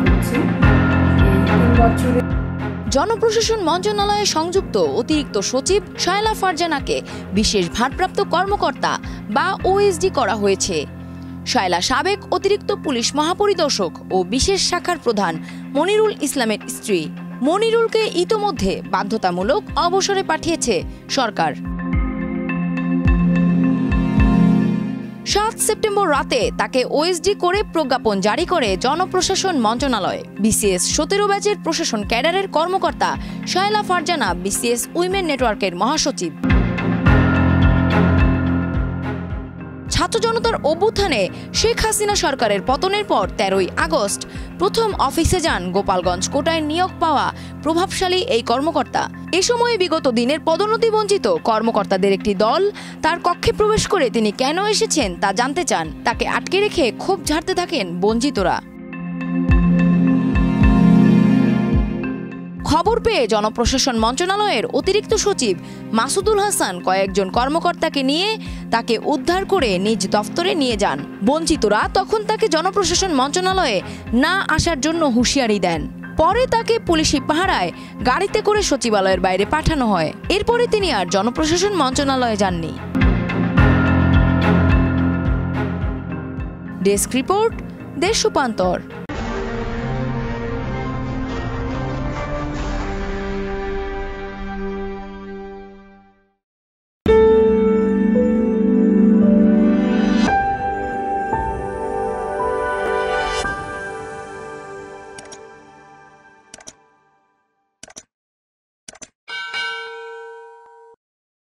করছি এই 3 বছরে। জনপ্রশাসন মন্ত্রণালয়ে সংযুক্ত অতিরিক্ত সচিব শায়লা ফারজানাকে বিশেষ ভারপ্রাপ্ত কর্মকর্তা বা ওএসডি করা হয়েছে। শায়লা সাবেক অতিরিক্ত পুলিশ মহাপরিদর্শক ও বিশেষ শাখার প্রধান মনিরুল ইসলামের স্ত্রী। মনিরুলকে ইতোমধ্যে বাধ্যতামূলক অবসরে পাঠিয়েছে সরকার। 7 সেপ্টেম্বর রাতে তাকে ওএসডি করে প্রজ্ঞাপন জারি করে জনপ্রশাসন মন্ত্রণালয়। বিসিএস 17 ব্যাচের প্রশাসন ক্যাডারের কর্মকর্তা শায়লা ফারজানা বিসিএস উইমেন নেটওয়ার্কের মহাসচিব। ছাত্র জনতার অভ্যুত্থানে শেখ হাসিনা সরকারের পতনের পর 13ই আগস্ট প্রথম অফিসে যান গোপালগঞ্জ কোটায় নিয়োগ পাওয়া প্রভাবশালী এই কর্মকর্তা। এ সময়ে বিগত দিনের পদোন্নতি বঞ্চিত কর্মকর্তাদের একটি দল তার কক্ষে প্রবেশ করে তিনি কেন এসেছেন তা জানতে চান। তাকে আটকে রেখে ক্ষোভ ঝাড়তে থাকেন বঞ্চিতরা। খবর পেয়ে জনপ্রশাসন মন্ত্রণালয়ের অতিরিক্ত সচিব মাসুদুল হাসান কয়েকজন কর্মকর্তাকে নিয়ে তাকে উদ্ধার করে নিজ দফতরে নিয়ে যান। বঞ্চিতরা তখন তাকে জনপ্রশাসন মন্ত্রণালয়ে না আসার জন্য হুঁশিয়ারি দেন। পরে তাকে পুলিশি পাহারায় গাড়িতে করে সচিবালয়ের বাইরে পাঠানো হয়। এরপরে তিনি আর জনপ্রশাসন মন্ত্রণালয়ে যাননি। ডেস্ক রিপোর্ট, দেশ রূপান্তর।